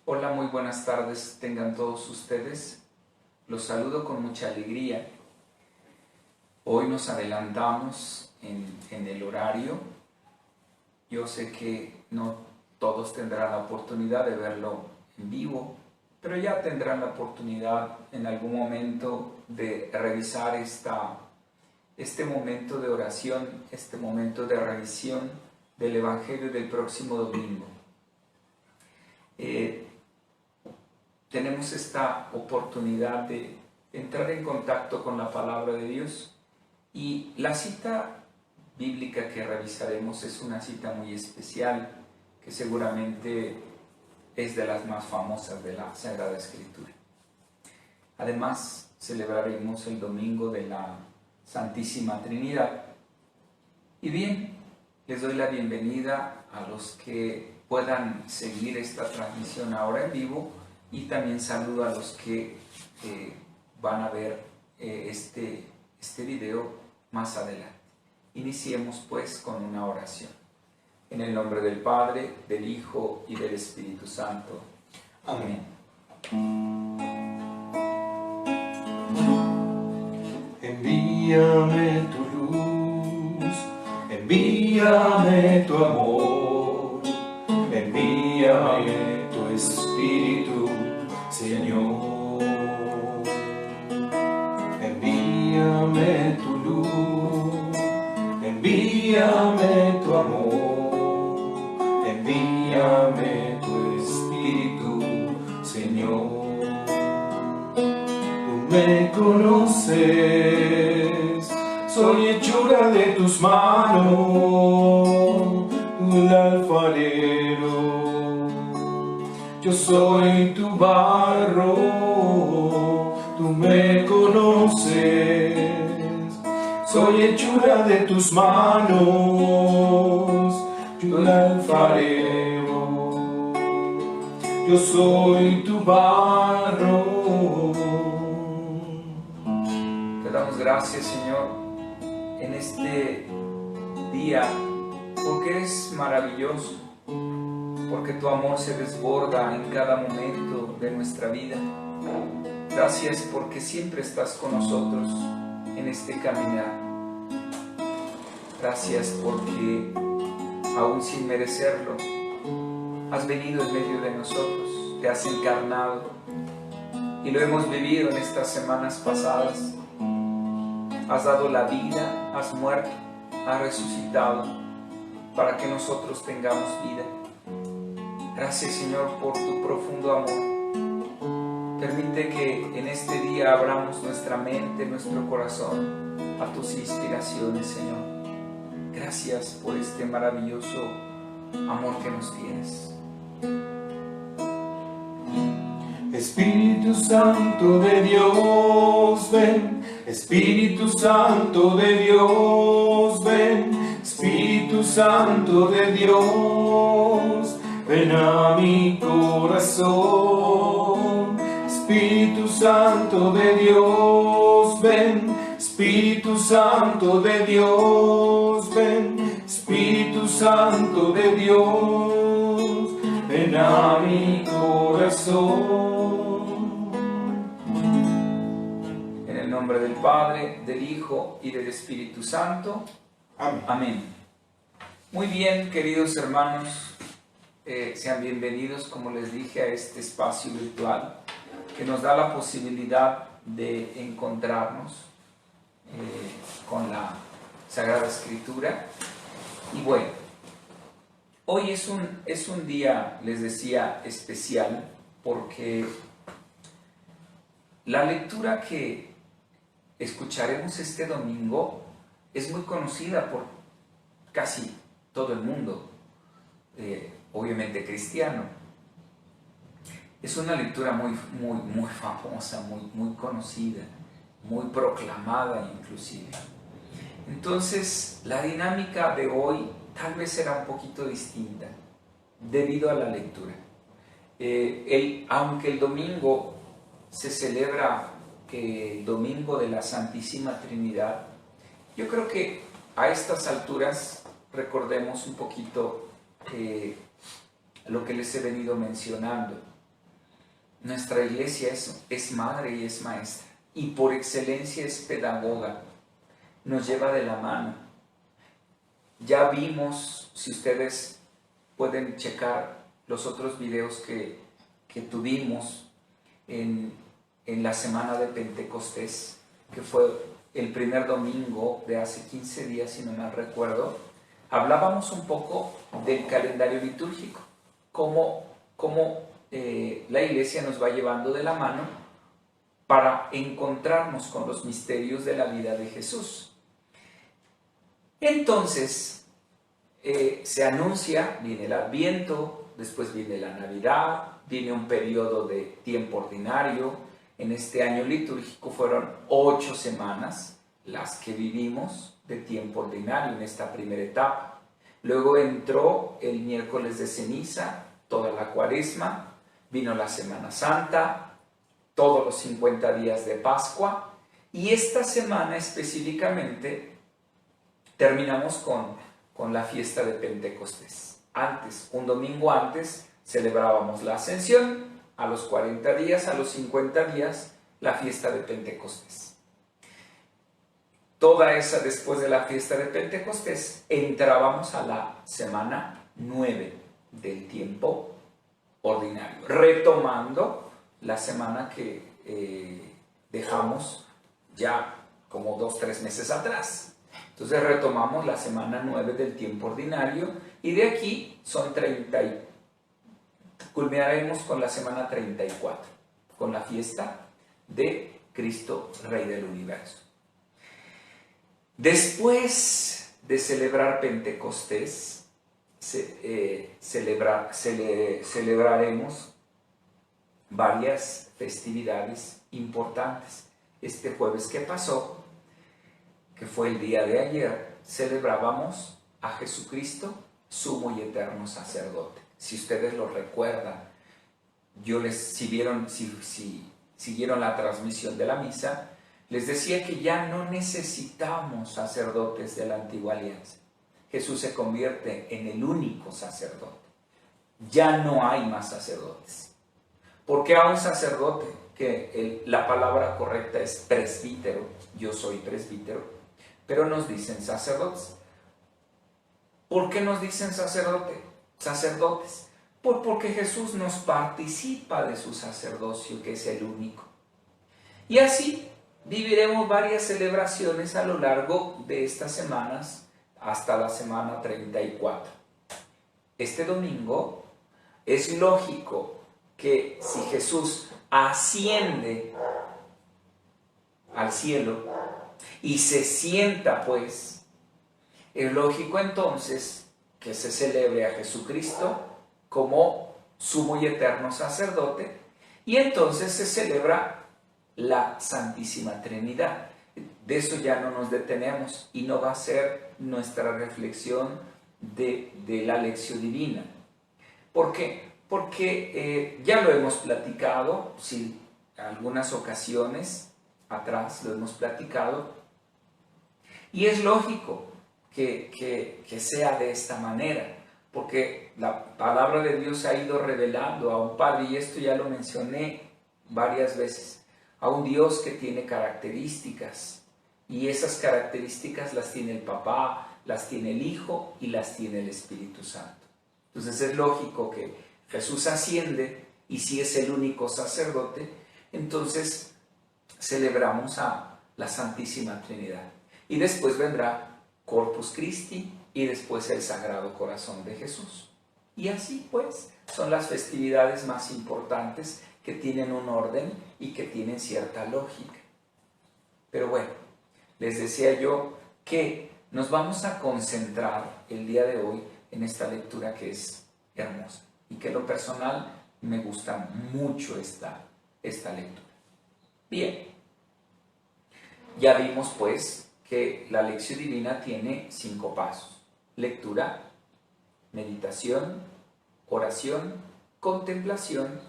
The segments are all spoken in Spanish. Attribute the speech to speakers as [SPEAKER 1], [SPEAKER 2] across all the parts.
[SPEAKER 1] Hola, muy buenas tardes tengan todos ustedes. Los saludo con mucha alegría. Hoy nos adelantamos en el horario. Yo sé que no todos tendrán la oportunidad de verlo en vivo, pero ya tendrán la oportunidad en algún momento de revisar este momento de oración, este momento de revisión del Evangelio del próximo domingo. Tenemos esta oportunidad de entrar en contacto con la palabra de Dios, y la cita bíblica que revisaremos es una cita muy especial que seguramente es de las más famosas de la Sagrada Escritura. Además, celebraremos el domingo de la Santísima Trinidad. Y bien, les doy la bienvenida a los que puedan seguir esta transmisión ahora en vivo, y también saludo a los que van a ver este video más adelante. Iniciemos pues con una oración. En el nombre del Padre, del Hijo y del Espíritu Santo. Amén.
[SPEAKER 2] Envíame tu luz, envíame tu amor, envíame tu Espíritu, Señor. Envíame tu luz, envíame tu amor, envíame tu Espíritu, Señor. Tú me conoces, soy hechura de tus manos, un alfarero. Yo soy tu barro, tú me conoces, soy hechura de tus manos, un alfarero. Yo soy tu barro.
[SPEAKER 1] Te damos gracias, Señor, en este día, porque eres maravilloso, porque tu amor se desborda en cada momento de nuestra vida. Gracias porque siempre estás con nosotros en este caminar. Gracias porque, aún sin merecerlo, has venido en medio de nosotros, te has encarnado, y lo hemos vivido en estas semanas pasadas. Has dado la vida, has muerto, has resucitado para que nosotros tengamos vida. Gracias, Señor, por tu profundo amor. Permite que en este día abramos nuestra mente, nuestro corazón a tus inspiraciones, Señor. Gracias por este maravilloso amor que nos tienes.
[SPEAKER 2] Espíritu Santo de Dios, ven. Espíritu Santo de Dios, ven. Espíritu Santo de Dios, ven a mi corazón. Espíritu Santo de Dios, ven. Espíritu Santo de Dios, ven. Espíritu Santo de Dios, ven a mi corazón.
[SPEAKER 1] En el nombre del Padre, del Hijo y del Espíritu Santo.
[SPEAKER 2] Amén.
[SPEAKER 1] Amén. Muy bien, queridos hermanos, sean bienvenidos, como les dije, a este espacio virtual que nos da la posibilidad de encontrarnos con la Sagrada Escritura. Y bueno, hoy es un día, les decía, especial, porque la lectura que escucharemos este domingo es muy conocida por casi todo el mundo, obviamente cristiano. Es una lectura muy famosa, muy conocida, muy proclamada inclusive. Entonces, la dinámica de hoy tal vez será un poquito distinta debido a la lectura. Aunque el domingo se celebra el domingo de la Santísima Trinidad, yo creo que a estas alturas recordemos un poquito lo que les he venido mencionando. Nuestra iglesia es madre y es maestra, y por excelencia es pedagoga, nos lleva de la mano. Ya vimos, si ustedes pueden checar los otros videos que tuvimos en la semana de Pentecostés, que fue el primer domingo de hace 15 días, si no mal recuerdo, hablábamos un poco del calendario litúrgico, cómo la iglesia nos va llevando de la mano para encontrarnos con los misterios de la vida de Jesús. Entonces, se anuncia, viene el Adviento, después viene la Navidad, viene un periodo de tiempo ordinario. En este año litúrgico fueron 8 semanas las que vivimos de tiempo ordinario en esta primera etapa. Luego entró el miércoles de ceniza, toda la Cuaresma, vino la Semana Santa, todos los 50 días de Pascua, y esta semana específicamente terminamos con la fiesta de Pentecostés. Antes, un domingo antes, celebrábamos la Ascensión, a los 40 días, a los 50 días, la fiesta de Pentecostés. Toda esa, después de la fiesta de Pentecostés, entrábamos a la semana 9 del tiempo ordinario, retomando la semana que dejamos ya como 2-3 meses atrás. Entonces retomamos la semana 9 del tiempo ordinario y de aquí son 30 culminaremos con la semana 34, con la fiesta de Cristo Rey del Universo. Después de celebrar Pentecostés, celebraremos varias festividades importantes. Este jueves que pasó, que fue el día de ayer, celebrábamos a Jesucristo, sumo y eterno sacerdote. Si ustedes lo recuerdan, si siguieron la transmisión de la misa, les decía que ya no necesitamos sacerdotes de la antigua alianza. Jesús se convierte en el único sacerdote. Ya no hay más sacerdotes. Porque a un sacerdote, que la palabra correcta es presbítero, yo soy presbítero, pero nos dicen sacerdotes. ¿Por qué nos dicen sacerdotes? Porque Jesús nos participa de su sacerdocio, que es el único. Y así viviremos varias celebraciones a lo largo de estas semanas hasta la semana 34. Este domingo es lógico que si Jesús asciende al cielo y se sienta, pues, es lógico entonces que se celebre a Jesucristo como sumo y eterno sacerdote, y entonces se celebra la Santísima Trinidad. De eso ya no nos detenemos y no va a ser nuestra reflexión de la lección divina. ¿Por qué? Porque ya lo hemos platicado, sí, algunas ocasiones atrás lo hemos platicado, y es lógico que sea de esta manera, porque la palabra de Dios ha ido revelando a un Padre, y esto ya lo mencioné varias veces, a un Dios que tiene características, y esas características las tiene el Papá, las tiene el Hijo y las tiene el Espíritu Santo. Entonces es lógico que Jesús asciende, y si es el único sacerdote, entonces celebramos a la Santísima Trinidad. Y después vendrá Corpus Christi y después el Sagrado Corazón de Jesús. Y así pues son las festividades más importantes, que tienen un orden y que tienen cierta lógica. Pero bueno, les decía yo que nos vamos a concentrar el día de hoy en esta lectura que es hermosa y que en lo personal me gusta mucho esta lectura. Bien, ya vimos pues que la lección divina tiene 5 pasos: lectura, meditación, oración, contemplación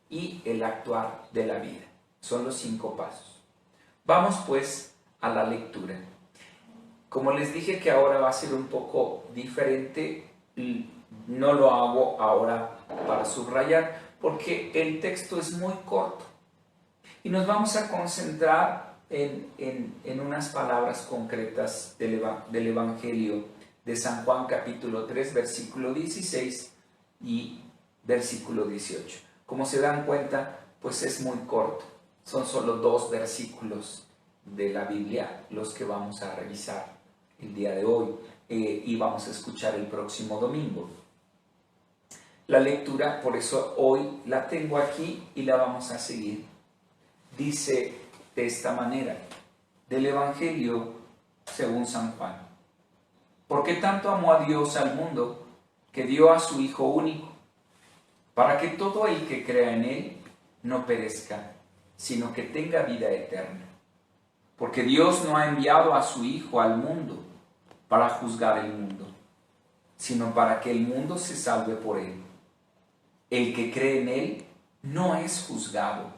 [SPEAKER 1] y el actuar de la vida. Son los 5 pasos. Vamos pues a la lectura. Como les dije que ahora va a ser un poco diferente, no lo hago ahora para subrayar, porque el texto es muy corto. Y nos vamos a concentrar en unas palabras concretas del Evangelio de San Juan capítulo 3, versículo 16 y versículo 18. Como se dan cuenta, pues es muy corto. Son solo 2 versículos de la Biblia los que vamos a revisar el día de hoy y vamos a escuchar el próximo domingo. La lectura, por eso hoy la tengo aquí y la vamos a seguir. Dice de esta manera, del Evangelio según San Juan. Porque tanto amó a Dios al mundo, que dio a su Hijo único, para que todo el que crea en Él no perezca, sino que tenga vida eterna. Porque Dios no ha enviado a su Hijo al mundo para juzgar el mundo, sino para que el mundo se salve por Él. El que cree en Él no es juzgado,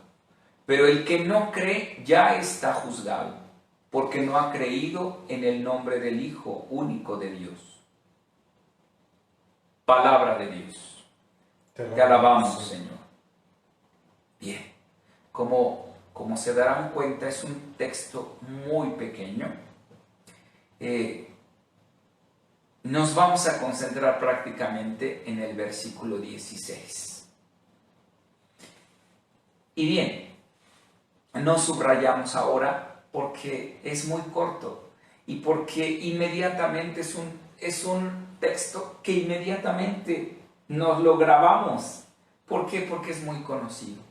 [SPEAKER 1] pero el que no cree ya está juzgado, porque no ha creído en el nombre del Hijo único de Dios. Palabra de Dios. Te alabamos, Señor. Bien, como se darán cuenta, es un texto muy pequeño. Nos vamos a concentrar prácticamente en el versículo 16. Y bien, no subrayamos ahora porque es muy corto y porque inmediatamente es un texto que inmediatamente nos lo grabamos. ¿Por qué? Porque es muy conocido.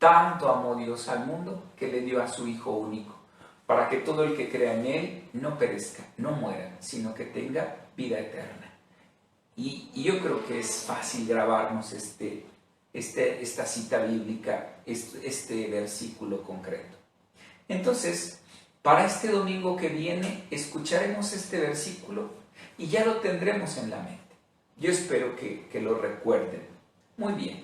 [SPEAKER 1] Tanto amó Dios al mundo que le dio a su Hijo único, para que todo el que crea en Él no perezca, no muera, sino que tenga vida eterna. Y yo creo que es fácil grabarnos esta cita bíblica, este versículo concreto. Entonces, para este domingo que viene, escucharemos este versículo y ya lo tendremos en la mente. Yo espero que lo recuerden. Muy bien.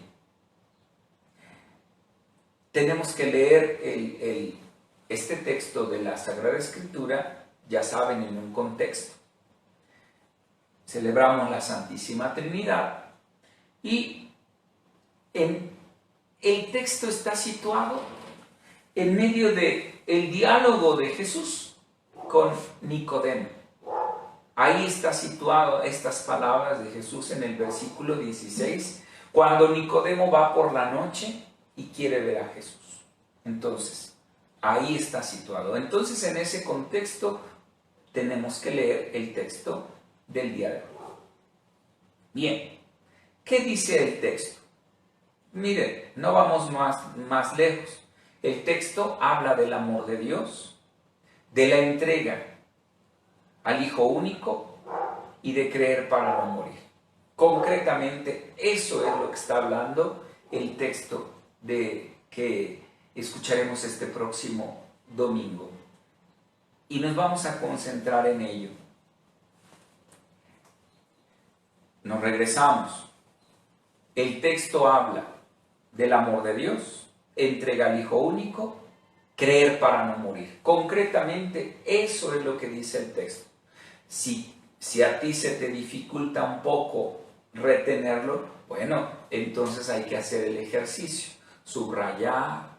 [SPEAKER 1] Tenemos que leer este texto de la Sagrada Escritura, ya saben, en un contexto. Celebramos la Santísima Trinidad y el texto está situado en medio del diálogo de Jesús con Nicodemo. Ahí está situado estas palabras de Jesús en el versículo 16, cuando Nicodemo va por la noche y quiere ver a Jesús. Entonces, ahí está situado. Entonces, en ese contexto, tenemos que leer el texto del día de hoy. Bien, ¿qué dice el texto? Miren, no vamos más lejos. El texto habla del amor de Dios, de la entrega al Hijo único y de creer para no morir. Concretamente, eso es lo que está hablando el texto de que escucharemos este próximo domingo. Y nos vamos a concentrar en ello. Nos regresamos. El texto habla del amor de Dios, entrega al Hijo único, creer para no morir. Concretamente, eso es lo que dice el texto. Si a ti se te dificulta un poco retenerlo, bueno, entonces hay que hacer el ejercicio, subrayar,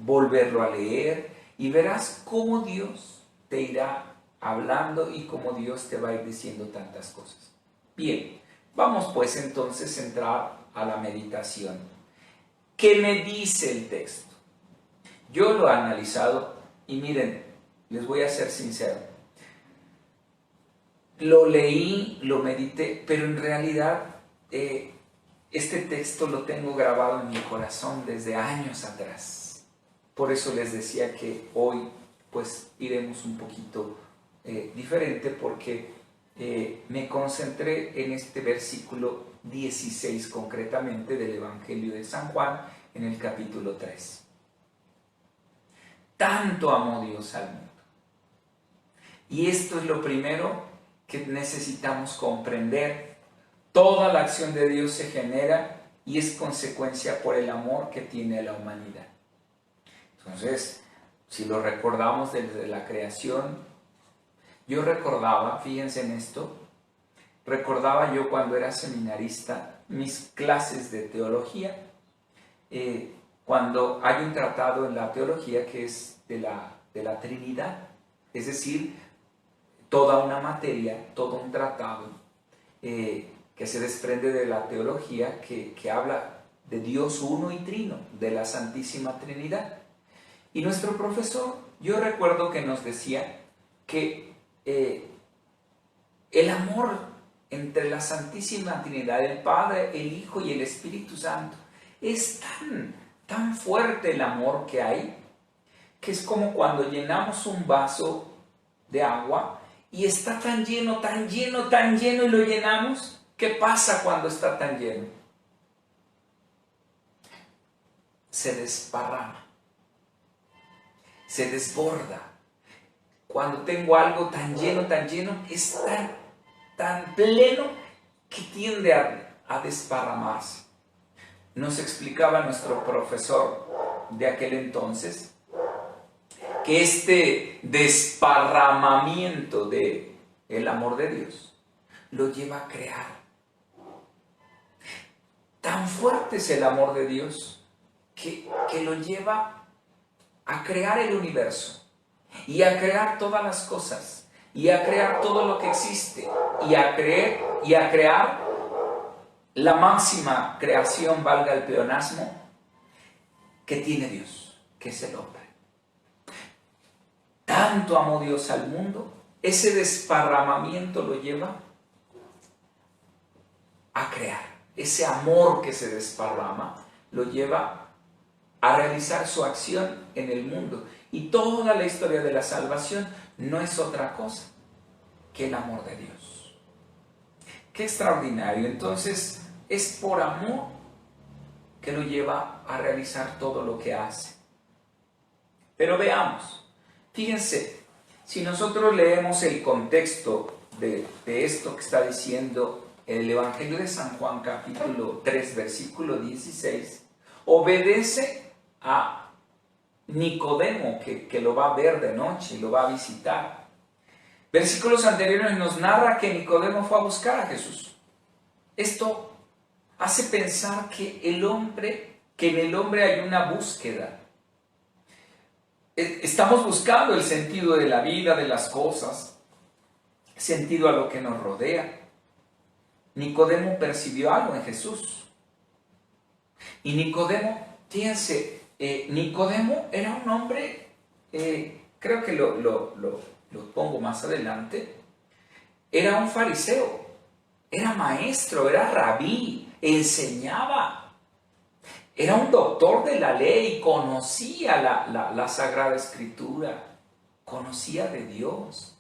[SPEAKER 1] volverlo a leer y verás cómo Dios te irá hablando y cómo Dios te va a ir diciendo tantas cosas. Bien, vamos pues entonces a entrar a la meditación. ¿Qué me dice el texto? Yo lo he analizado y miren, les voy a ser sincero. Lo leí, lo medité, pero en realidad este texto lo tengo grabado en mi corazón desde años atrás. Por eso les decía que hoy pues iremos un poquito diferente porque me concentré en este versículo 16 concretamente del Evangelio de San Juan en el capítulo 3. Tanto amó Dios al mundo. Y esto es lo primero que necesitamos comprender. Toda la acción de Dios se genera y es consecuencia por el amor que tiene a la humanidad. Entonces, si lo recordamos desde la creación, yo recordaba, fíjense en esto, recordaba yo cuando era seminarista mis clases de teología cuando hay un tratado en la teología que es de la Trinidad, es decir, toda una materia, todo un tratado que se desprende de la teología que habla de Dios uno y trino, de la Santísima Trinidad. Y nuestro profesor, yo recuerdo que nos decía que el amor entre la Santísima Trinidad, el Padre, el Hijo y el Espíritu Santo, es tan fuerte el amor que hay, que es como cuando llenamos un vaso de agua y está tan lleno, tan lleno, tan lleno y lo llenamos. ¿Qué pasa cuando está tan lleno? Se desparrama, se desborda. Cuando tengo algo tan lleno, es tan pleno que tiende a desparramarse. Nos explicaba nuestro profesor de aquel entonces que este desparramamiento del amor de Dios lo lleva a crear. Tan fuerte es el amor de Dios que lo lleva a crear el universo y a crear todas las cosas y a crear todo lo que existe y a crear la máxima creación, valga el pleonasmo, que tiene Dios, que es el hombre. Tanto amó Dios al mundo, ese desparramamiento lo lleva a crear. Ese amor que se desparrama lo lleva a realizar su acción en el mundo. Y toda la historia de la salvación no es otra cosa que el amor de Dios. ¡Qué extraordinario! Entonces, es por amor que lo lleva a realizar todo lo que hace. Pero veamos, fíjense, si nosotros leemos el contexto de esto que está diciendo el Evangelio de San Juan, capítulo 3, versículo 16, obedece a Nicodemo, que lo va a ver de noche, lo va a visitar. Versículos anteriores nos narra que Nicodemo fue a buscar a Jesús. Esto hace pensar que en el hombre hay una búsqueda. Estamos buscando el sentido de la vida, de las cosas, sentido a lo que nos rodea. Nicodemo percibió algo en Jesús. Y Nicodemo, fíjense, Nicodemo era un hombre, creo que lo pongo más adelante, era un fariseo, era maestro, era rabí, enseñaba. Era un doctor de la ley, conocía la Sagrada Escritura, conocía de Dios.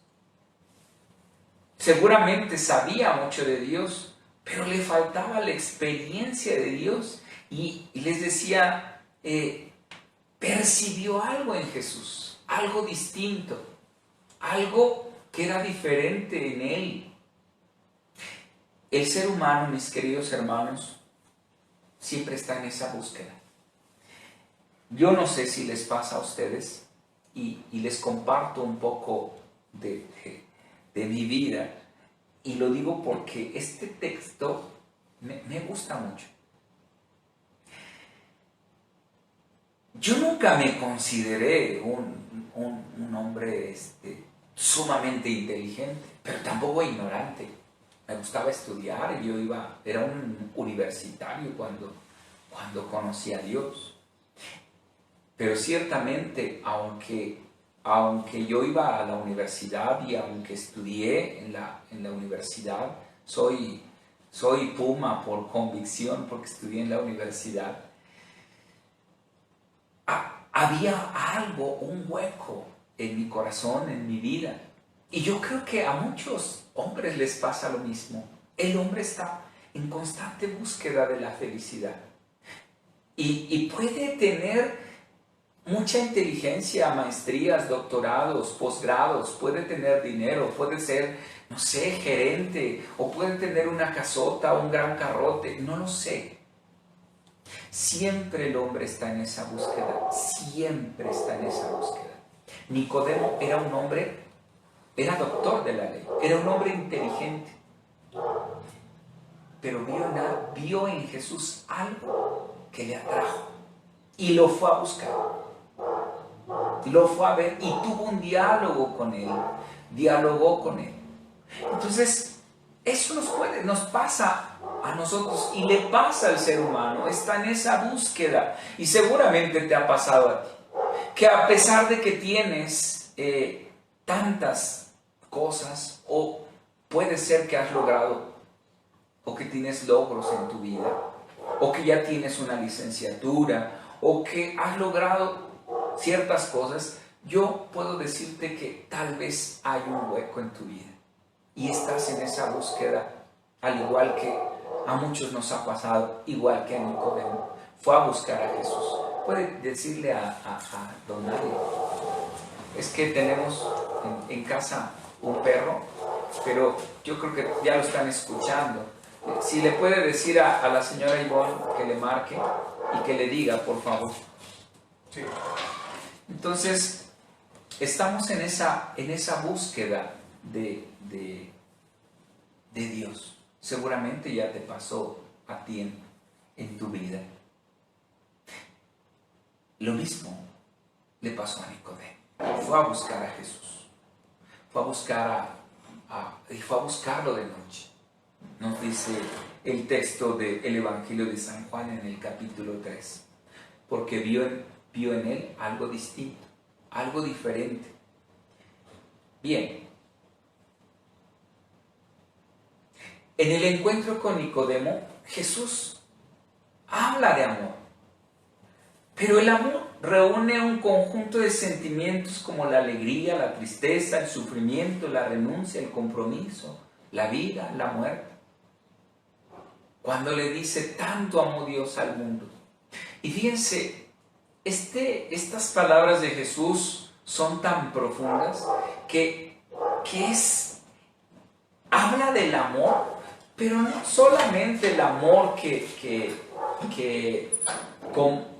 [SPEAKER 1] Seguramente sabía mucho de Dios, pero le faltaba la experiencia de Dios. Y les decía, percibió algo en Jesús, algo distinto, algo que era diferente en él. El ser humano, mis queridos hermanos, siempre está en esa búsqueda. Yo no sé si les pasa a ustedes y les comparto un poco de mi vida, y lo digo porque este texto me gusta mucho. Yo nunca me consideré un hombre sumamente inteligente, pero tampoco ignorante. Me gustaba estudiar y era un universitario cuando conocí a Dios. Pero ciertamente, aunque yo iba a la universidad y aunque estudié en la universidad, soy Puma por convicción porque estudié en la universidad, había algo, un hueco en mi corazón, en mi vida. Y yo creo que a muchos hombres les pasa lo mismo. El hombre está en constante búsqueda de la felicidad. Y puede tener mucha inteligencia, maestrías, doctorados, posgrados, puede tener dinero, puede ser, no sé, gerente, o puede tener una casota, un gran carrote, no lo sé. Siempre el hombre está en esa búsqueda, siempre está en esa búsqueda. Nicodemo era un hombre, era doctor de la ley, era un hombre inteligente, pero vio en Jesús algo que le atrajo, y lo fue a buscar. Lo fue a ver y tuvo un diálogo con él. Dialogó con él. Entonces, eso nos pasa a nosotros y le pasa al ser humano. Está en esa búsqueda. Y seguramente te ha pasado a ti. Que a pesar de que tienes tantas cosas, o puede ser que has logrado, o que tienes logros en tu vida, o que ya tienes una licenciatura, o que has logrado ciertas cosas, yo puedo decirte que tal vez hay un hueco en tu vida y estás en esa búsqueda, al igual que a muchos nos ha pasado, igual que a Nicodemo. Fue a buscar a Jesús. Puede decirle a don Mario, es que tenemos en casa un perro, pero yo creo que ya lo están escuchando. Si le puede decir a la señora Ivonne que le marque y que le diga, por favor.
[SPEAKER 2] Sí.
[SPEAKER 1] Entonces, estamos en esa búsqueda de Dios. Seguramente ya te pasó a ti en tu vida. Lo mismo le pasó a Nicodemo. Fue a buscar a Jesús. Fue a buscarlo de noche. Nos dice el texto del Evangelio de San Juan en el capítulo 3. Porque vio en él algo distinto, algo diferente. Bien. En el encuentro con Nicodemo, Jesús habla de amor. Pero el amor reúne un conjunto de sentimientos como la alegría, la tristeza, el sufrimiento, la renuncia, el compromiso, la vida, la muerte. Cuando le dice, tanto amó Dios al mundo. Y fíjense, estas palabras de Jesús son tan profundas que habla del amor, pero no solamente el amor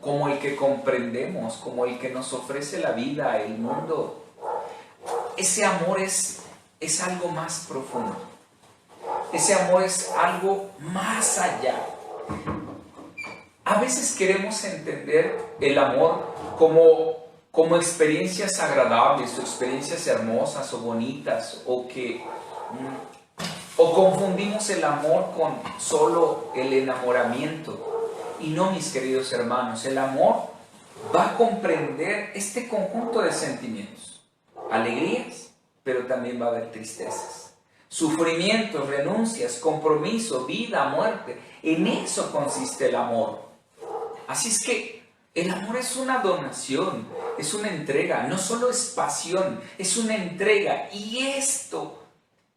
[SPEAKER 1] como el que comprendemos, como el que nos ofrece la vida, el mundo. Ese amor es algo más profundo. Ese amor es algo más allá. A veces queremos entender el amor como experiencias agradables, o experiencias hermosas o bonitas, o confundimos el amor con solo el enamoramiento. Y no, mis queridos hermanos, el amor va a comprender este conjunto de sentimientos. Alegrías, pero también va a haber tristezas. Sufrimientos, renuncias, compromiso, vida, muerte. En eso consiste el amor. Así es que el amor es una donación, es una entrega. No solo es pasión, es una entrega. Y esto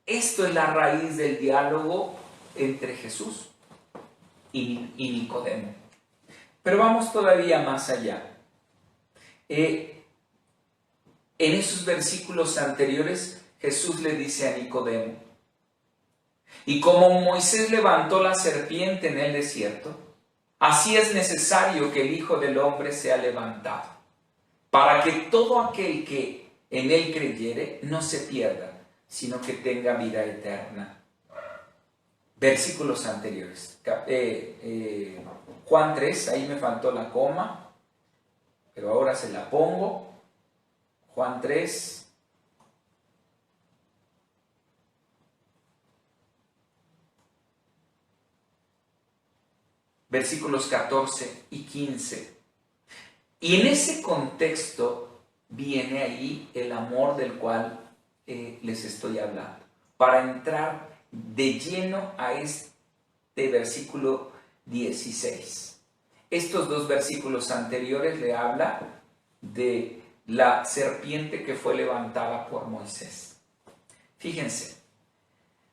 [SPEAKER 1] es la raíz del diálogo entre Jesús y Nicodemo. Pero vamos todavía más allá. En esos versículos anteriores, Jesús le dice a Nicodemo, y como Moisés levantó la serpiente en el desierto, así es necesario que el Hijo del Hombre sea levantado, para que todo aquel que en él creyere no se pierda, sino que tenga vida eterna. Versículos anteriores. Juan 3, ahí me faltó la coma, pero ahora se la pongo. Juan 3. Versículos 14 y 15. Y en ese contexto viene ahí el amor del cual les estoy hablando. Para entrar de lleno a este versículo 16. Estos dos versículos anteriores le habla de la serpiente que fue levantada por Moisés. Fíjense,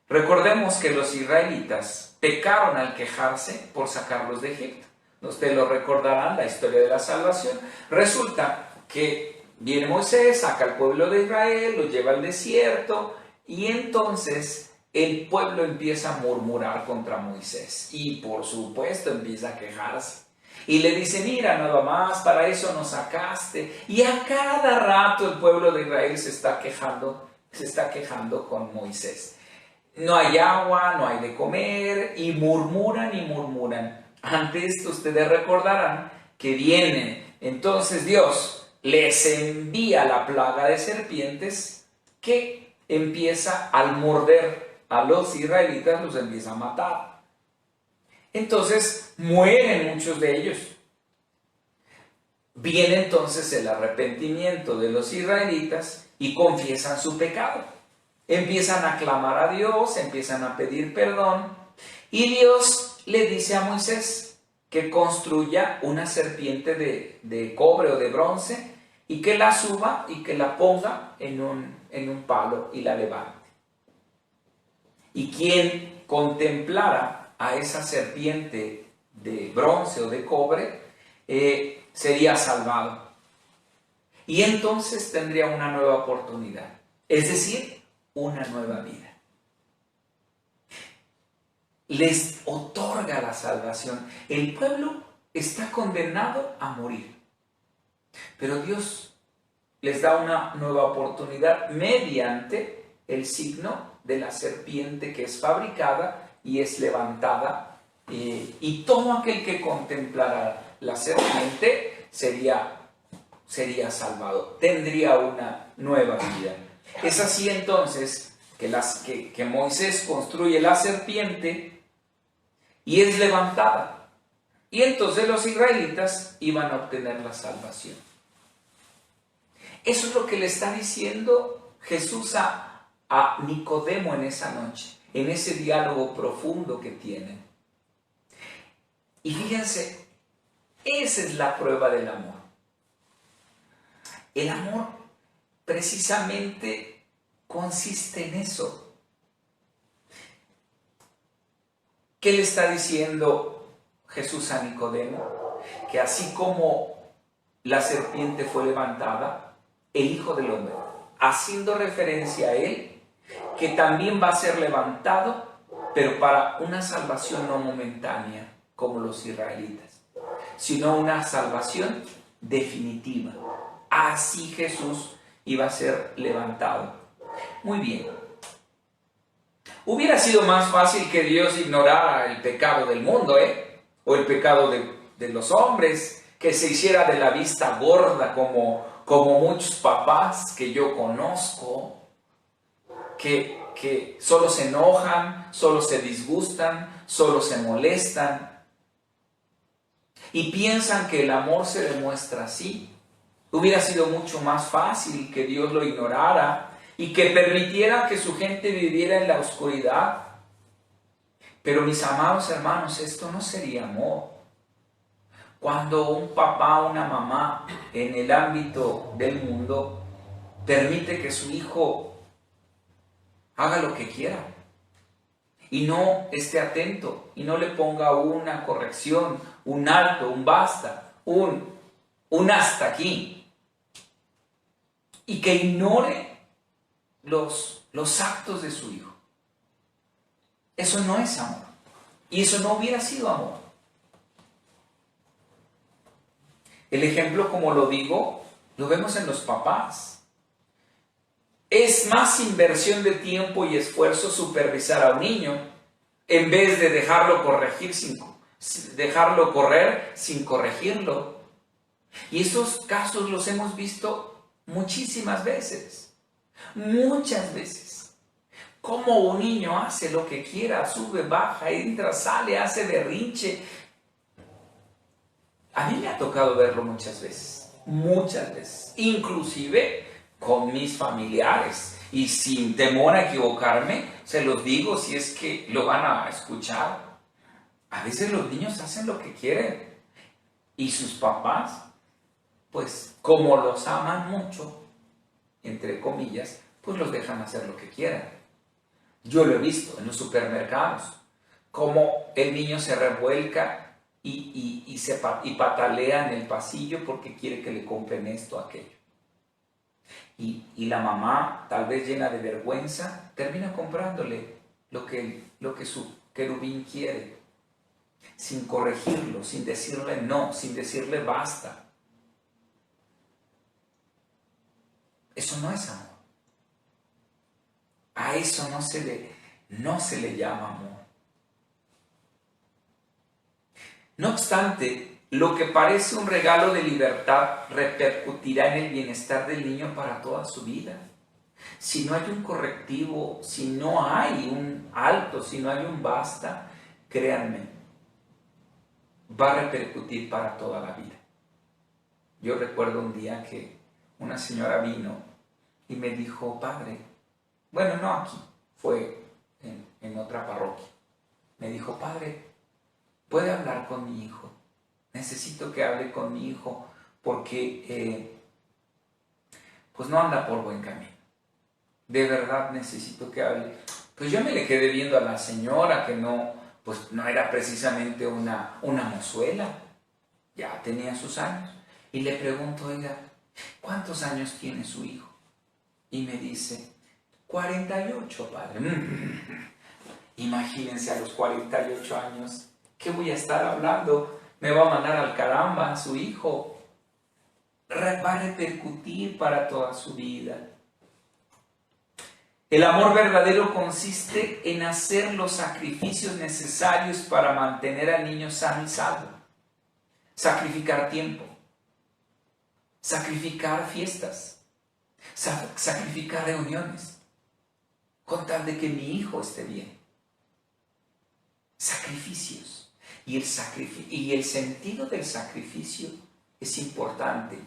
[SPEAKER 1] recordemos que los israelitas pecaron al quejarse por sacarlos de Egipto. Ustedes lo recordarán, la historia de la salvación. Resulta que viene Moisés, saca al pueblo de Israel, lo lleva al desierto, y entonces el pueblo empieza a murmurar contra Moisés y por supuesto empieza a quejarse y le dice, mira, nada más, para eso nos sacaste. Y a cada rato el pueblo de Israel se está quejando con Moisés. No hay agua, no hay de comer, y murmuran y murmuran. Ante esto ustedes recordarán que vienen. Entonces Dios les envía la plaga de serpientes que empieza al morder a los israelitas, los empieza a matar. Entonces mueren muchos de ellos. Viene entonces el arrepentimiento de los israelitas y confiesan su pecado. Empiezan a clamar a Dios, empiezan a pedir perdón y Dios le dice a Moisés que construya una serpiente de cobre o de bronce y que la suba y que la ponga en un palo y la levante. Y quien contemplara a esa serpiente de bronce o de cobre sería salvado. Y entonces tendría una nueva oportunidad, es decir, una nueva vida. Les otorga la salvación. El pueblo está condenado a morir, pero Dios les da una nueva oportunidad mediante el signo de la serpiente que es fabricada y es levantada, y todo aquel que contemplara la serpiente sería salvado, tendría una nueva vida. Es así entonces que Moisés construye la serpiente y es levantada, y entonces los israelitas iban a obtener la salvación. Eso es lo que le está diciendo Jesús a Nicodemo en esa noche, en ese diálogo profundo que tienen. Y fíjense, esa es la prueba del amor. El amor precisamente consiste en eso. ¿Qué le está diciendo Jesús a Nicodemo? Que así como la serpiente fue levantada, el Hijo del Hombre, haciendo referencia a él, que también va a ser levantado, pero para una salvación no momentánea, como los israelitas, sino una salvación definitiva. Así Jesús iba a ser levantado. Muy bien. Hubiera sido más fácil que Dios ignorara el pecado del mundo, o el pecado de los hombres, que se hiciera de la vista gorda como muchos papás que yo conozco, que solo se enojan, solo se disgustan, solo se molestan y piensan que el amor se demuestra así. Hubiera sido mucho más fácil que Dios lo ignorara y que permitiera que su gente viviera en la oscuridad. Pero mis amados hermanos, esto no sería amor. Cuando un papá o una mamá en el ámbito del mundo permite que su hijo haga lo que quiera y no esté atento y no le ponga una corrección, un alto, un basta, un hasta aquí, y que ignore los actos de su hijo. Eso no es amor, y eso no hubiera sido amor. El ejemplo, como lo digo, lo vemos en los papás. Es más inversión de tiempo y esfuerzo supervisar a un niño en vez de dejarlo correr sin corregirlo. Y esos casos los hemos visto muchísimas veces. Muchas veces. Como un niño hace lo que quiera, sube, baja, entra, sale, hace berrinche. A mí me ha tocado verlo muchas veces, inclusive con mis familiares, y sin temor a equivocarme, se los digo si es que lo van a escuchar. A veces los niños hacen lo que quieren, y sus papás, pues como los aman mucho, entre comillas, pues los dejan hacer lo que quieran. Yo lo he visto en los supermercados, como el niño se revuelca y patalea en el pasillo porque quiere que le compren esto o aquello. Y la mamá, tal vez llena de vergüenza, termina comprándole lo que su querubín quiere, sin corregirlo, sin decirle no, sin decirle basta. Eso no es amor. A eso no se le llama amor. No obstante, lo que parece un regalo de libertad repercutirá en el bienestar del niño para toda su vida. Si no hay un correctivo, si no hay un alto, si no hay un basta, créanme, va a repercutir para toda la vida. Yo recuerdo un día que una señora vino y me dijo, padre, bueno, no aquí, fue en otra parroquia. Me dijo, padre, ¿puede hablar con mi hijo? Necesito que hable con mi hijo porque pues no anda por buen camino. De verdad necesito que hable. Pues yo me le quedé viendo a la señora que pues no era precisamente una mozuela. Ya tenía sus años. Y le pregunto, oiga, ¿cuántos años tiene su hijo? Y me dice, 48, padre. Imagínense a los 48 años, ¿qué voy a estar hablando? Me va a mandar al caramba su hijo. Va a repercutir para toda su vida. El amor verdadero consiste en hacer los sacrificios necesarios para mantener al niño sano y salvo. Sacrificar tiempo, sacrificar fiestas, sacrificar reuniones, con tal de que mi hijo esté bien. Sacrificios. Y el sentido del sacrificio es importante.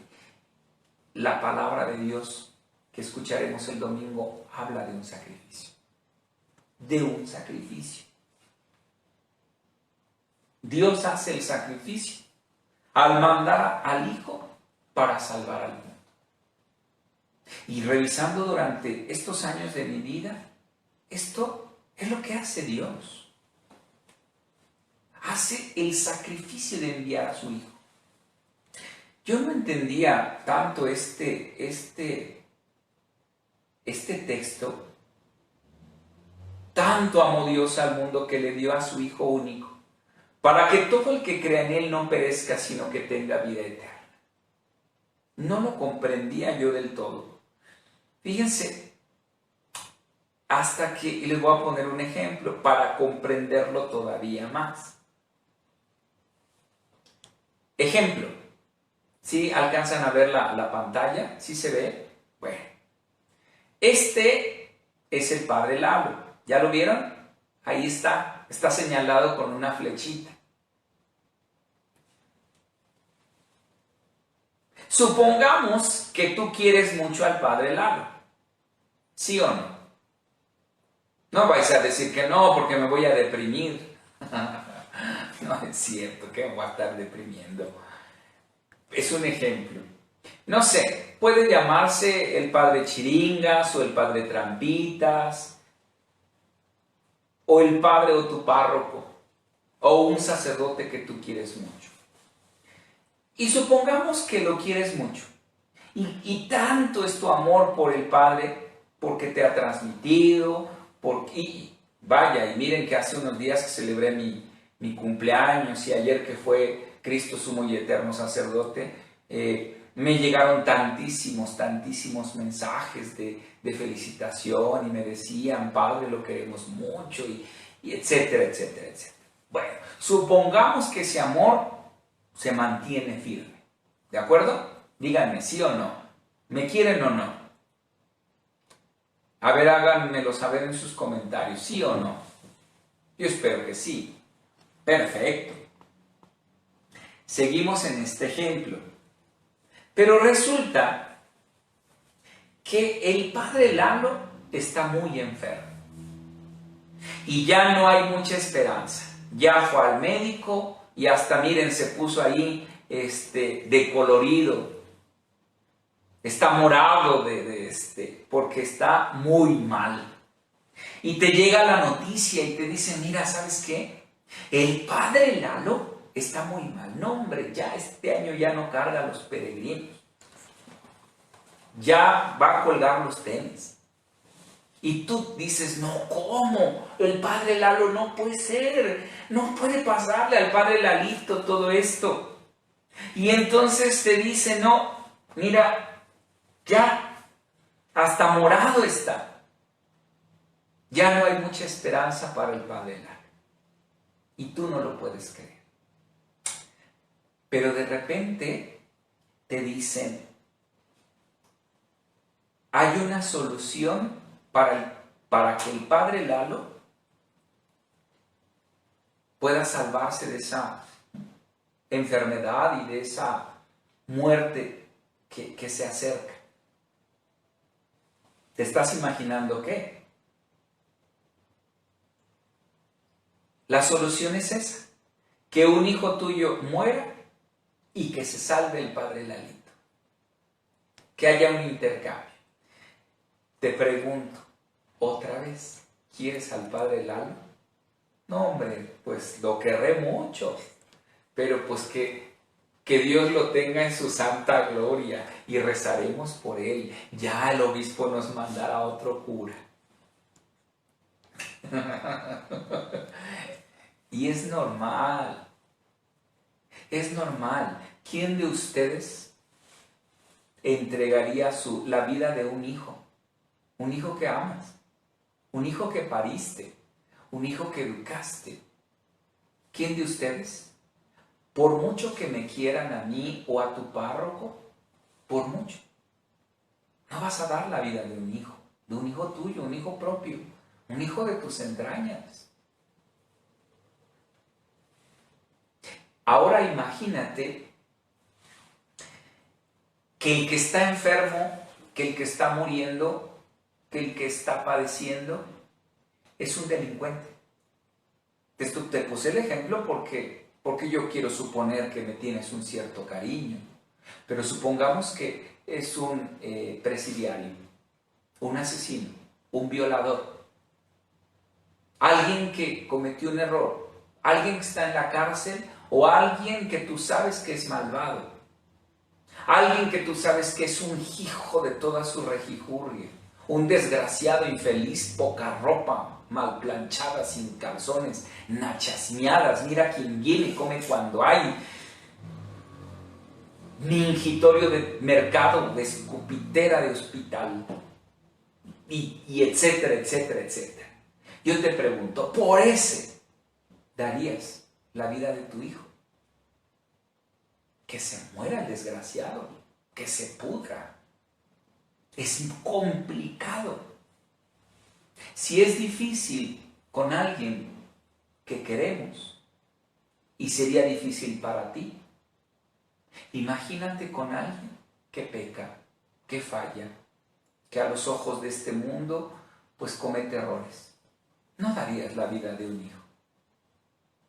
[SPEAKER 1] La palabra de Dios que escucharemos el domingo habla de un sacrificio. De un sacrificio. Dios hace el sacrificio al mandar al Hijo para salvar al mundo. Y revisando durante estos años de mi vida, esto es lo que hace Dios. Hace el sacrificio de enviar a su Hijo. Yo no entendía tanto este texto. Tanto amó Dios al mundo que le dio a su Hijo único, para que todo el que crea en Él no perezca, sino que tenga vida eterna. No lo comprendía yo del todo. Fíjense, hasta que, y les voy a poner un ejemplo para comprenderlo todavía más. Ejemplo, ¿sí alcanzan a ver la pantalla? ¿Sí se ve? Bueno, este es el padre Lalo. ¿Ya lo vieron? Ahí está señalado con una flechita. Supongamos que tú quieres mucho al padre Lalo. ¿Sí o no? No vais a decir que no, porque me voy a deprimir. No es cierto, que me voy a estar deprimiendo. Es un ejemplo. No sé, puede llamarse el padre Chiringas o el padre Trampitas, o el padre o tu párroco, o un sacerdote que tú quieres mucho. Y supongamos que lo quieres mucho. Y tanto es tu amor por el Padre, porque te ha transmitido, y miren que hace unos días que celebré mi cumpleaños, y ayer que fue Cristo sumo y eterno sacerdote, me llegaron tantísimos mensajes de felicitación, y me decían, Padre, lo queremos mucho, y etcétera, etcétera, etcétera. Bueno, supongamos que ese amor se mantiene firme. ¿De acuerdo? Díganme, ¿sí o no? ¿Me quieren o no? A ver, háganmelo saber en sus comentarios, ¿sí o no? Yo espero que sí. Perfecto. Seguimos en este ejemplo. Pero resulta que el padre Lalo está muy enfermo. Y ya no hay mucha esperanza. Ya fue al médico y hasta, miren, se puso ahí de colorido. Está morado porque está muy mal. Y te llega la noticia y te dicen, mira, ¿sabes qué? El padre Lalo está muy mal. No, hombre, ya este año ya no carga a los peregrinos. Ya va a colgar los tenis. Y tú dices, no, ¿cómo? El padre Lalo no puede ser. No puede pasarle al padre Lalito todo esto. Y entonces te dice, no, mira, ya hasta morado está. Ya no hay mucha esperanza para el padre Lalo. Y tú no lo puedes creer. pero de repente te dicen, hay una solución para que el padre Lalo pueda salvarse de esa enfermedad y de esa muerte que se acerca. ¿Te estás imaginando qué? La solución es esa, que un hijo tuyo muera y que se salve el padre Lalito. Que haya un intercambio. Te pregunto, otra vez, ¿quieres al padre Lalo? No, hombre, pues lo querré mucho, pero pues que Dios lo tenga en su santa gloria y rezaremos por él. Ya el obispo nos mandará otro cura. Y es normal. Es normal. ¿Quién de ustedes entregaría la vida de un hijo? Un hijo que amas, un hijo que pariste, un hijo que educaste. ¿Quién de ustedes? Por mucho que me quieran a mí o a tu párroco, por mucho, no vas a dar la vida de un hijo tuyo, un hijo propio, un hijo de tus entrañas. Ahora imagínate que el que está enfermo, que el que está muriendo, que el que está padeciendo es un delincuente. Te puse el ejemplo porque yo quiero suponer que me tienes un cierto cariño, pero supongamos que es un presidiario, un asesino, un violador, alguien que cometió un error, alguien que está en la cárcel o alguien que tú sabes que es malvado, alguien que tú sabes que es un hijo de toda su rejijurria, un desgraciado infeliz, poca ropa, mal planchada, sin calzones, nachasmeadas, mira quién viene, come cuando hay, mingitorio de mercado, de escupitera de hospital, y etcétera, etcétera, etcétera. Yo te pregunto, ¿por ese darías la vida de tu hijo? Que se muera el desgraciado, que se pudra. Es complicado. Si es difícil con alguien que queremos y sería difícil para ti, imagínate con alguien que peca, que falla, que a los ojos de este mundo pues comete errores. No darías la vida de un hijo.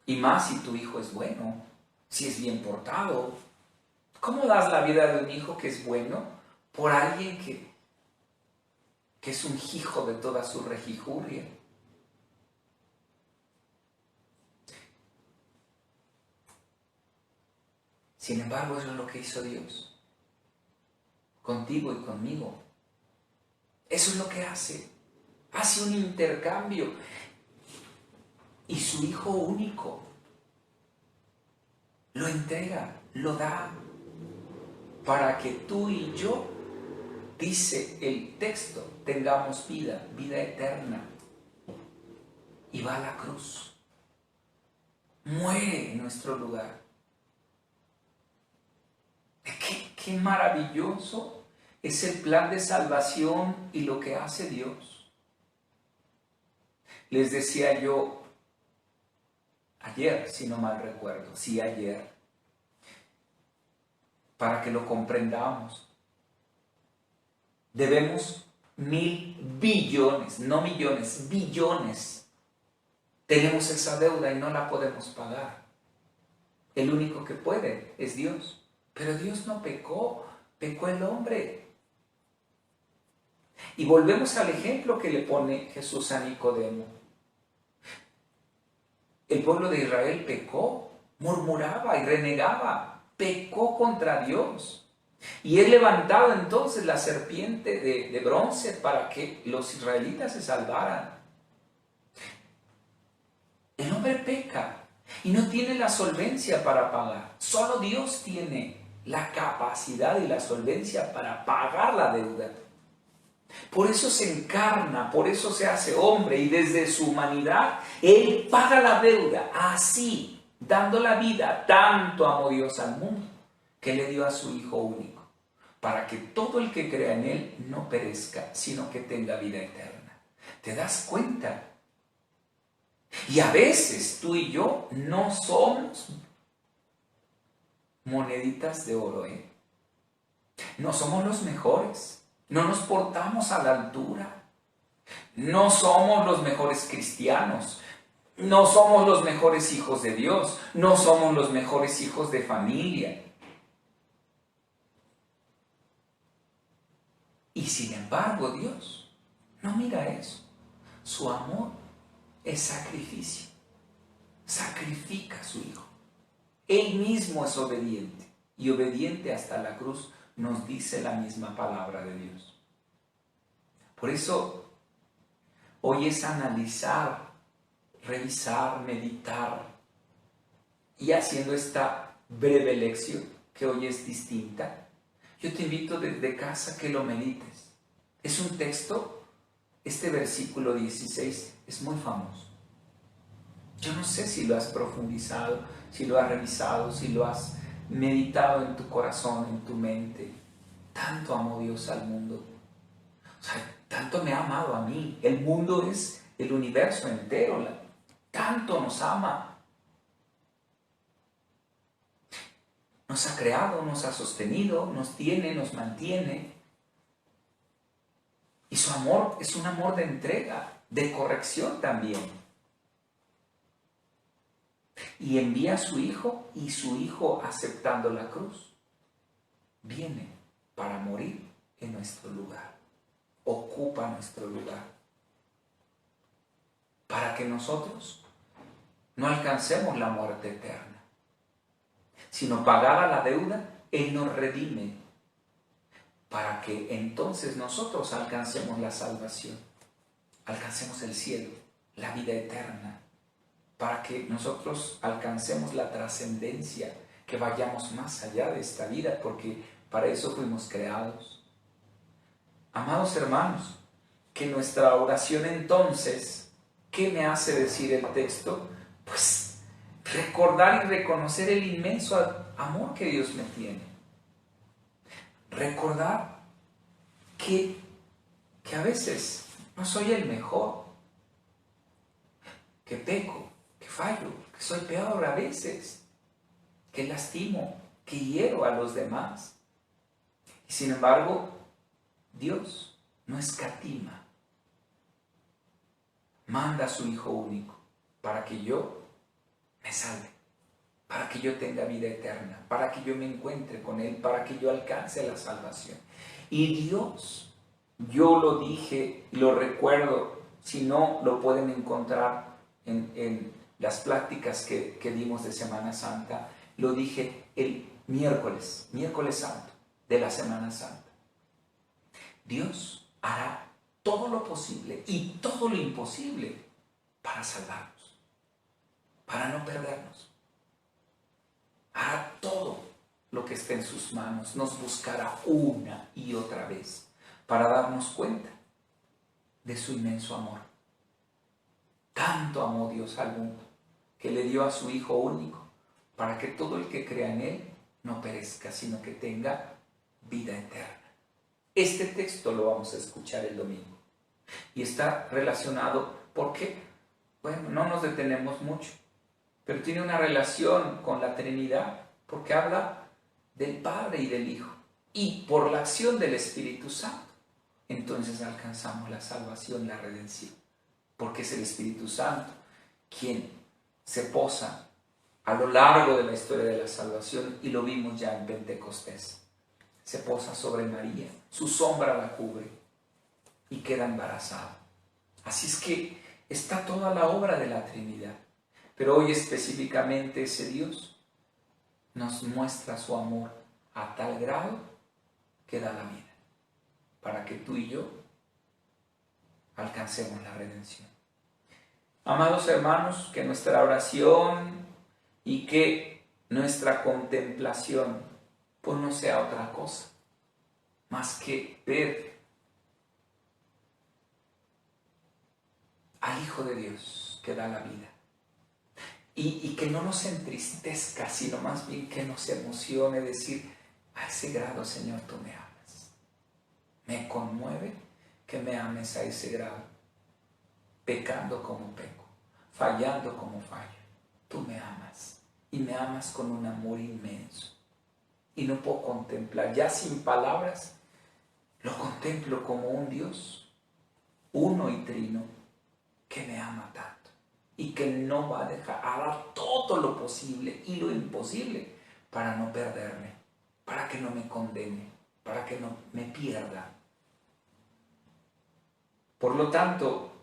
[SPEAKER 1] Y más si tu hijo es bueno, si es bien portado. ¿Cómo das la vida de un hijo que es bueno por alguien que es un hijo de toda su rejijurria? Sin embargo, eso es lo que hizo Dios contigo y conmigo. Eso es lo que hace. Hace un intercambio. Y su hijo único lo entrega, lo da, para que tú y yo, dice el texto, tengamos vida eterna. Y va a la cruz. Muere en nuestro lugar. Qué maravilloso es el plan de salvación y lo que hace Dios. Les decía yo ayer, si no mal recuerdo, sí ayer, para que lo comprendamos. Debemos 1.000 billones, no millones, billones. Tenemos esa deuda y no la podemos pagar. El único que puede es Dios. Pero Dios no pecó, pecó el hombre. Y volvemos al ejemplo que le pone Jesús a Nicodemo. El pueblo de Israel pecó, murmuraba y renegaba, pecó contra Dios. Y es levantado entonces la serpiente de bronce para que los israelitas se salvaran. El hombre peca y no tiene la solvencia para pagar. Solo Dios tiene la capacidad y la solvencia para pagar la deuda. Por eso se encarna, por eso se hace hombre y desde su humanidad Él paga la deuda así, dando la vida. Tanto amó Dios al mundo que le dio a su Hijo único, para que todo el que crea en Él no perezca, sino que tenga vida eterna. ¿Te das cuenta? Y a veces tú y yo no somos moneditas de oro, ¿eh? No somos los mejores, no nos portamos a la altura, no somos los mejores cristianos, no somos los mejores hijos de Dios, no somos los mejores hijos de familia. Y sin embargo, Dios no mira eso. Su amor es sacrificio. Sacrifica a su Hijo. Él mismo es obediente. Y obediente hasta la cruz, nos dice la misma palabra de Dios. Por eso, hoy es analizar, revisar, meditar. Y haciendo esta breve lección, que hoy es distinta, yo te invito desde casa que lo medites. Es un texto, este versículo 16 es muy famoso. Yo no sé si lo has profundizado, si lo has revisado, si lo has meditado en tu corazón, en tu mente. Tanto amó Dios al mundo. O sea, tanto me ha amado a mí. El mundo es el universo entero. Tanto nos ama. Nos ha creado, nos ha sostenido, nos tiene, nos mantiene. Y su amor es un amor de entrega, de corrección también. Y envía a su Hijo, y su Hijo, aceptando la cruz, viene para morir en nuestro lugar. Ocupa nuestro lugar. Para que nosotros no alcancemos la muerte eterna, sino pagada la deuda, Él nos redime, para que entonces nosotros alcancemos la salvación, alcancemos el cielo, la vida eterna, para que nosotros alcancemos la trascendencia, que vayamos más allá de esta vida, porque para eso fuimos creados. Amados hermanos, que nuestra oración entonces, ¿qué me hace decir el texto? Pues recordar y reconocer el inmenso amor que Dios me tiene. Recordar que a veces no soy el mejor, que peco, que fallo, que soy peor a veces, que lastimo, que hiero a los demás. Y sin embargo, Dios no escatima. Manda a su Hijo único para que yo me salve, para que yo tenga vida eterna, para que yo me encuentre con Él, para que yo alcance la salvación. Y Dios, yo lo dije, lo recuerdo, si no lo pueden encontrar en las pláticas que dimos de Semana Santa, lo dije el miércoles Santo de la Semana Santa. Dios hará todo lo posible y todo lo imposible para salvarnos, para no perdernos. Hará todo lo que esté en sus manos, nos buscará una y otra vez para darnos cuenta de su inmenso amor. Tanto amó Dios al mundo que le dio a su Hijo único para que todo el que crea en Él no perezca, sino que tenga vida eterna. Este texto lo vamos a escuchar el domingo y está relacionado porque, bueno, no nos detenemos mucho, pero tiene una relación con la Trinidad porque habla del Padre y del Hijo, y por la acción del Espíritu Santo entonces alcanzamos la salvación, la redención, porque es el Espíritu Santo quien se posa a lo largo de la historia de la salvación, y lo vimos ya en Pentecostés. Se posa sobre María, su sombra la cubre y queda embarazada. Así es que está toda la obra de la Trinidad, pero hoy específicamente ese Dios nos muestra su amor a tal grado que da la vida, para que tú y yo alcancemos la redención. Amados hermanos, que nuestra oración y que nuestra contemplación pues no sea otra cosa más que ver al Hijo de Dios que da la vida y que no nos entristezca, sino más bien que nos emocione decir, a ese grado, Señor, tú me amas. Me conmueve que me ames a ese grado, pecando como peco, fallando como fallo. Tú me amas y me amas con un amor inmenso. Y no puedo contemplar, ya sin palabras, lo contemplo como un Dios, uno y trino, que me ama tanto y que no va a dejar, hará todo lo posible y lo imposible para no perderme, para que no me condene, para que no me pierda. Por lo tanto,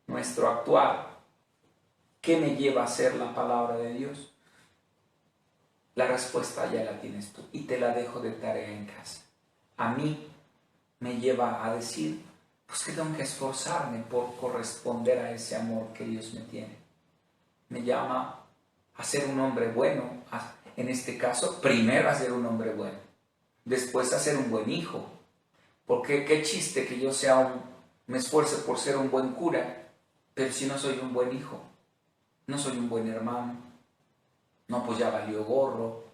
[SPEAKER 1] nuestro actuar, ¿qué me lleva a hacer la palabra de Dios? La respuesta ya la tienes tú y te la dejo de tarea en casa. A mí me lleva a decir, pues que tengo que esforzarme por corresponder a ese amor que Dios me tiene. Me llama a ser un hombre bueno, en este caso, primero a ser un hombre bueno, después a ser un buen hijo. Porque qué chiste que yo me esfuerce por ser un buen cura, pero si no soy un buen hijo, no soy un buen hermano, no, pues ya valió gorro.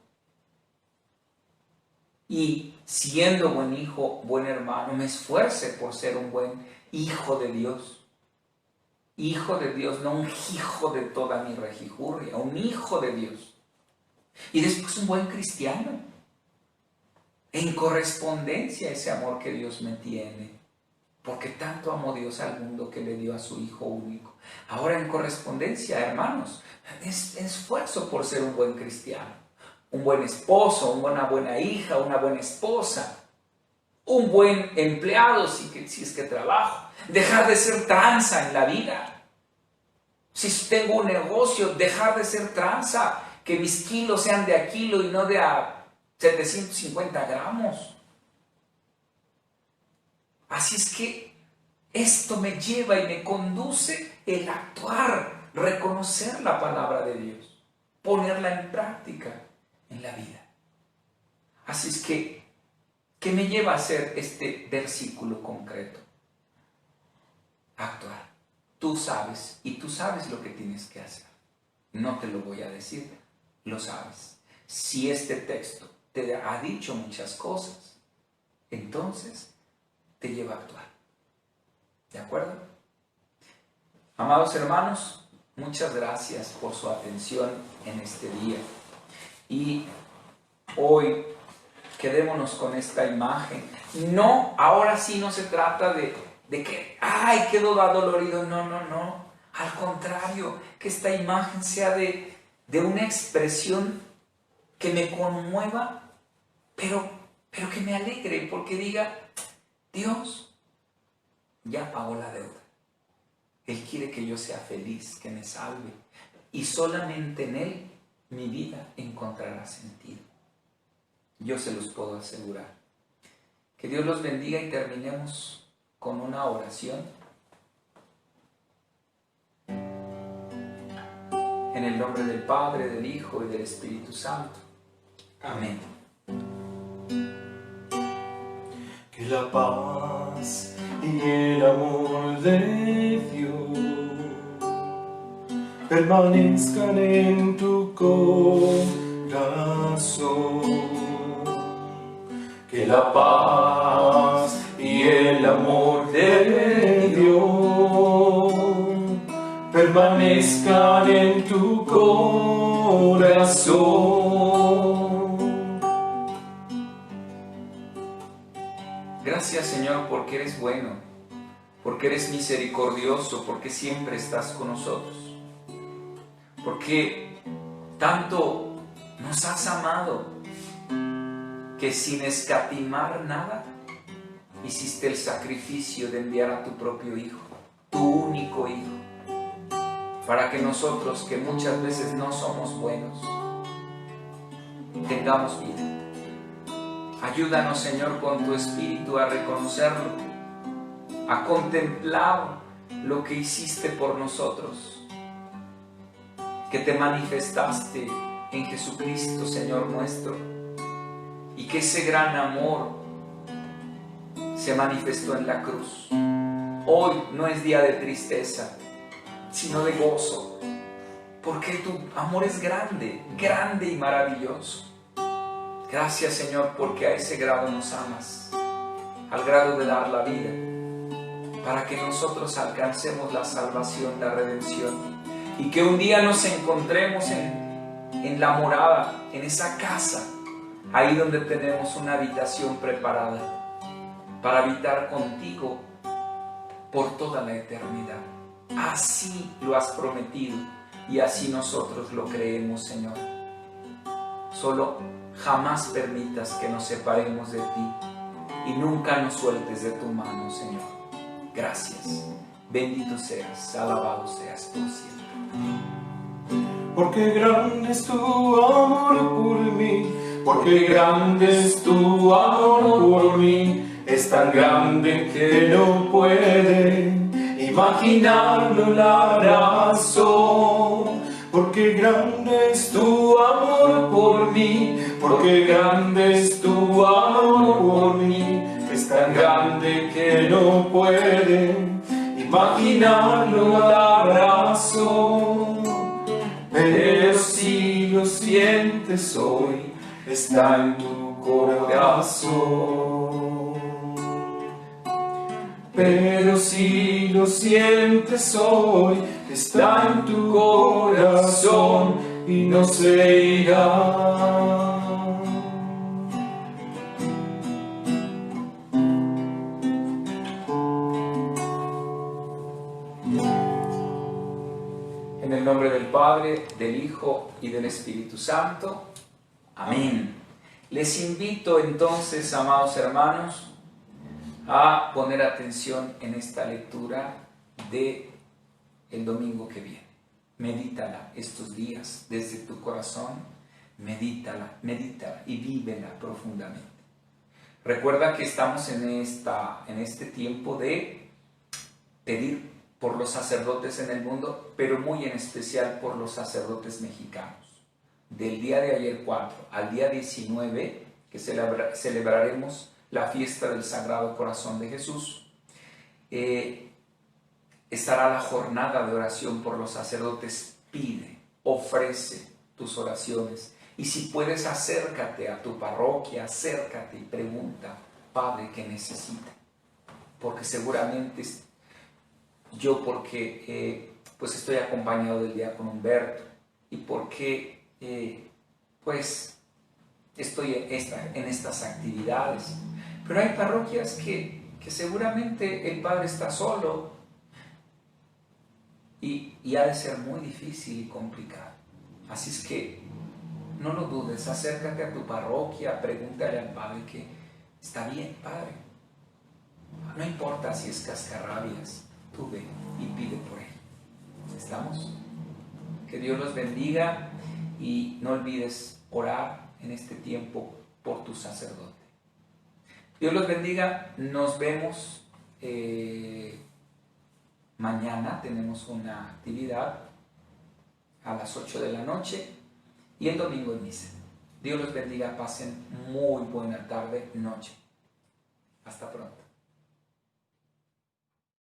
[SPEAKER 1] Y siendo buen hijo, buen hermano, me esfuerce por ser un buen hijo de Dios. Hijo de Dios, no un hijo de toda mi rejijurria, un hijo de Dios. Y después un buen cristiano, en correspondencia a ese amor que Dios me tiene. Porque tanto amó Dios al mundo que le dio a su Hijo único. Ahora en correspondencia, hermanos, esfuerzo por ser un buen cristiano, un buen esposo, una buena hija, una buena esposa, un buen empleado si es que trabajo, dejar de ser tranza en la vida. Si tengo un negocio, dejar de ser tranza, que mis kilos sean de a kilo y no de a 750 gramos. Así es que esto me lleva y me conduce el actuar, reconocer la palabra de Dios, ponerla en práctica en la vida. Así es que, ¿qué me lleva a hacer este versículo concreto? Actuar. Tú sabes, y tú sabes lo que tienes que hacer. No te lo voy a decir, lo sabes. Si este texto te ha dicho muchas cosas, entonces te lleva a actuar. ¿De acuerdo? Amados hermanos, muchas gracias por su atención en este día. Y hoy quedémonos con esta imagen. No, ahora sí no se trata de que, ¡ay, quedó adolorido! No. Al contrario, que esta imagen sea de una expresión que me conmueva, pero que me alegre, porque diga, Dios ya pagó la deuda. Él quiere que yo sea feliz, que me salve. Y solamente en Él mi vida encontrará sentido. Yo se los puedo asegurar. Que Dios los bendiga y terminemos con una oración. En el nombre del Padre, del Hijo y del Espíritu Santo. Amén.
[SPEAKER 2] Que la paz y el amor de Dios permanezcan en tu corazón. Que la paz y el amor de Dios permanezcan en tu corazón.
[SPEAKER 1] Gracias, Señor, porque eres bueno, porque eres misericordioso, porque siempre estás con nosotros, porque tanto nos has amado que sin escatimar nada hiciste el sacrificio de enviar a tu propio Hijo, tu único Hijo, para que nosotros, que muchas veces no somos buenos, tengamos vida. Ayúdanos, Señor, con tu Espíritu a reconocerlo, a contemplar lo que hiciste por nosotros, que te manifestaste en Jesucristo, Señor nuestro, y que ese gran amor se manifestó en la cruz. Hoy no es día de tristeza, sino de gozo, porque tu amor es grande, grande y maravilloso. Gracias, Señor, porque a ese grado nos amas, al grado de dar la vida, para que nosotros alcancemos la salvación, la redención, y que un día nos encontremos en la morada, en esa casa, ahí donde tenemos una habitación preparada para habitar contigo por toda la eternidad. Así lo has prometido y así nosotros lo creemos, Señor. Solo jamás permitas que nos separemos de ti y nunca nos sueltes de tu mano, Señor. Gracias. Bendito seas, alabado seas por siempre.
[SPEAKER 2] Porque grande es tu amor por mí, porque grande es tu amor por mí, es tan grande que no puede imaginarlo la razón. Porque grande es tu amor por mí, porque grande es tu amor por mí, es tan grande que no puede imaginarlo la razón. Pero si lo sientes hoy, está en tu corazón. Pero si lo sientes hoy, está en tu corazón y no se irá.
[SPEAKER 1] En el nombre del Padre, del Hijo y del Espíritu Santo. Amén. Les invito entonces, amados hermanos, a poner atención en esta lectura de el domingo que viene. Medítala estos días desde tu corazón, medítala y vívela profundamente. Recuerda que estamos en este tiempo de pedir por los sacerdotes en el mundo, pero muy en especial por los sacerdotes mexicanos. Del día de ayer 4 al día 19, que celebraremos la fiesta del Sagrado Corazón de Jesús, estará la jornada de oración por los sacerdotes. Pide, ofrece tus oraciones, y si puedes, acércate a tu parroquia, acércate y pregunta: Padre, ¿qué necesita? Porque seguramente porque pues estoy acompañado del diácono Humberto, y porque pues estoy en estas actividades, pero hay parroquias que seguramente el padre está solo y ha de ser muy difícil y complicado. Así es que no lo dudes, acércate a tu parroquia, pregúntale al padre que está bien, padre. No importa si es cascarrabias, tú ve y pide por él. ¿Estamos? Que Dios los bendiga y no olvides orar en este tiempo por tu sacerdote. Dios los bendiga. Nos vemos mañana. Tenemos una actividad a las 8 de la noche y el domingo en misa. Dios los bendiga. Pasen muy buena tarde, noche. Hasta pronto.